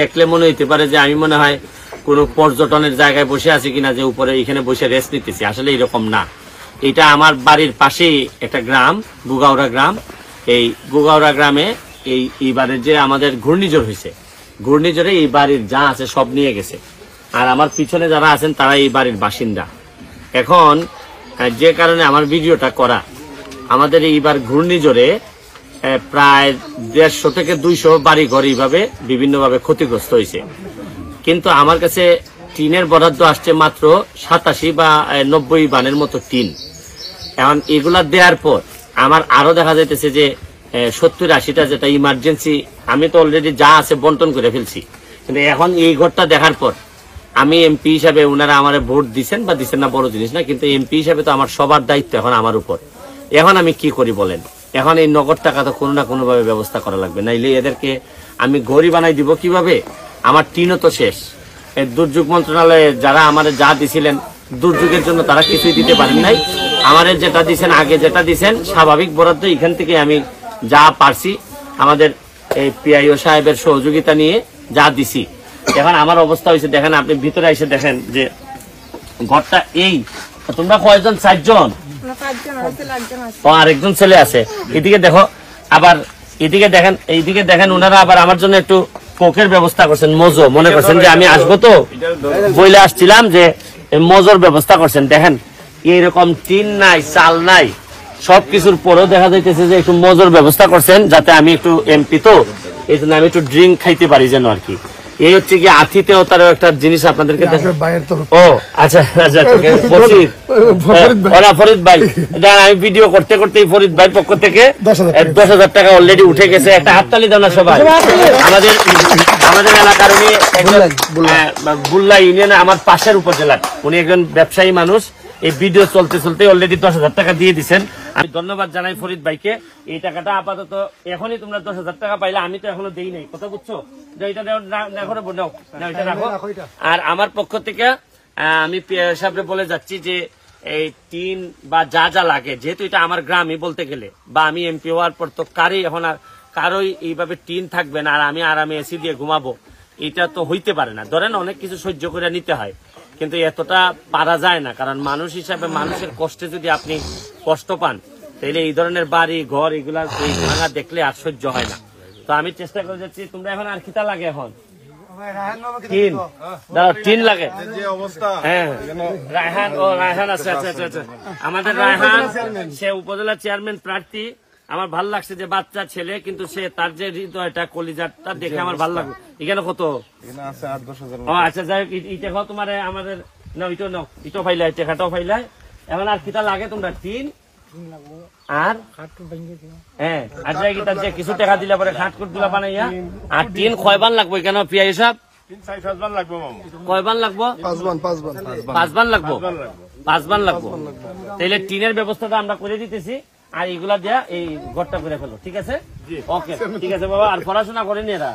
দেখলে মনে হইতে পারে যে আমি মনে হয় কোনো পর্যটনের জায়গায় বসে আছি কিনা, যে উপরে এখানে বসে রেস্ট নিতেছি। আসলে এরকম না, এটা আমার বাড়ির পাশেই একটা গ্রাম, গুগাউড়া গ্রাম। এই গুগাউড়া গ্রামে এইবারে যে আমাদের ঘূর্ণিঝড় হয়েছে, ঘূর্ণিঝড়ে এই বাড়ির যা আছে সব নিয়ে গেছে। আর আমার পিছনে যারা আছেন তারা এই বাড়ির বাসিন্দা। এখন যে কারণে আমার ভিডিওটা করা, আমাদের এইবার ঘূর্ণিঝড়ে প্রায় 150 থেকে 200 বাড়ি ঘর এইভাবে বিভিন্নভাবে ক্ষতিগ্রস্ত হয়েছে। কিন্তু আমার কাছে টিনের বরাদ্দ আসছে মাত্র 87 বা 90 বানের মতো টিন। এখন এগুলা দেওয়ার পর আমার আরো দেখা যাইতেছে যে 70-80টা যেটা ইমার্জেন্সি, আমি তো অলরেডি যা আছে বন্টন করে ফেলছি। কিন্তু এখন এই ঘরটা দেখার পর আমি এমপি হিসাবে, ওনারা আমার ভোট দিচ্ছেন বা দিচ্ছেন না বড় জিনিস না, কিন্তু এমপি হিসাবে তো আমার সবার দায়িত্ব এখন আমার উপর। এখন আমি কি করি বলেন? এখন এই নগদ টাকা তো কোনো না কোনো ভাবে ব্যবস্থা করা লাগবে, নাইলে এদেরকে আমি ঘড়ি বানাই দিব কিভাবে? আমার টিনও তো শেষ। দুর্যোগ মন্ত্রণালয়ে যারা আমার যা দিছিলেন দুর্যোগের জন্য তারা কিছুই দিতে পারেন নাই। আমাদের যেটা দিচ্ছেন, আগে যেটা দিচ্ছেন স্বাভাবিক বরাদ্দ, এখান থেকে আমি যা পারছি আমাদের এই পিআইও সাহেবের সহযোগিতা নিয়ে যা দিছি। এখন আমার অবস্থা হয়েছে দেখেন, আপনি ভিতরে এসে দেখেন যে ঘরটা এই, তোমরা কয়জন? 4 জন, আরেকজন ছেলে আছে। এদিকে দেখো, আবার এদিকে দেখেন, এইদিকে দেখেন, ওনারা আবার আমার জন্য একটু কোকের ব্যবস্থা করছেন, মজো। মনে করছেন যে আমি আসবো তো বইলে আসছিলাম, যে মজোর ব্যবস্থা করছেন। দেখেন এইরকম টিন নাই, চাল নাই, সবকিছুর পরেও দেখা যাইতেছে যে একটু মজোর ব্যবস্থা করছেন, যাতে আমি একটু এমপি তো এই জন্য আমি একটু ড্রিঙ্ক খাইতে পারি যেন আর কি। এই হচ্ছে কি আতিথেও তার একটা জিনিস আপনাদেরকে। ও আচ্ছা আচ্ছা, ফরিদ ভাই, আমি ভিডিও করতে করতে ফরিদ ভাই পক্ষ থেকে 10,000 টাকা অলরেডি উঠে গেছে। একটা হাততালি দাও না সবাই। আমাদের এলাকার উনি বুল্লা ইউনিয়নে আমার পাশের উপজেলার, উনি একজন ব্যবসায়ী মানুষ। এই ভিডিও চলতে চলতে অলরেডি 10,000 টাকা দিয়ে দিচ্ছেন। আমি ধন্যবাদ জানাই ফরিদ ভাইকে। এই টাকাটা আপাতত এখনই তোমরা 10,000 টাকা পাইলে, আমি তো এখনো দেই নাই, কথা বুঝছো? এটা রাখো। আর আমার পক্ষ থেকে আমি সাহেবরে বলে যাচ্ছি যে এই টিন বা যা যা লাগে, যেহেতু এটা আমার গ্রামই বলতে গেলে, বা আমি এমপি হওয়ার পর তো এখন আর কারোই এইভাবে টিন থাকবে না আর আমি আরামে এসি দিয়ে ঘুমাবো, এটা তো হইতে পারে না। ধরেন অনেক কিছু সহ্য করে নিতে হয়, কিন্তু এতটা পারা যায় না। কারণ মানুষ হিসাবে মানুষের কষ্টে যদি আপনি কষ্ট পান, তাহলে এই ধরনের বাড়ি ঘর এগুলা ভাঙা দেখলে আর সহ্য হয় না। তো আমি চেষ্টা করে যাচ্ছি। তোমরা এখন আর খিতা লাগে? এখন টিন লাগে। হ্যাঁ, রায়হান, ও রায়হান আছে। আচ্ছা আচ্ছা আচ্ছা, আমাদের রায়হান, সে উপজেলা চেয়ারম্যান প্রার্থী। আমার ভাল লাগছে যে বাচ্চা ছেলে, কিন্তু সে তার যে হৃদয়টা, কলিজাটা দেখে আমার ভাল লাগলো। এখানে কত? ও আচ্ছা, যাই হোক, ইটা খাও তোমার আমাদের নাও, ইটো নাও, ইটো ফাইলাই, টেকাটাও ফাইলাই। এখন আর কিটা লাগে তোমরা? টিন আর হ্যাঁ, আচ্ছা কিছু টাকা দিলে পরে খাটকুট গুলা বানাইয়া। আর টিন কয়বান লাগবো কেন পিয়া হিসাব? কয়বান লাগবো? 5 বান লাগবো। 5 বান লাগবো। তাহলে টিনের ব্যবস্থাটা আমরা করে দিতেছি, আর এগুলা দেয়া এই ঘরটা করে ফেলো, ঠিক আছে? ওকে, ঠিক আছে বাবা। আর পড়াশোনা করেনি এরা?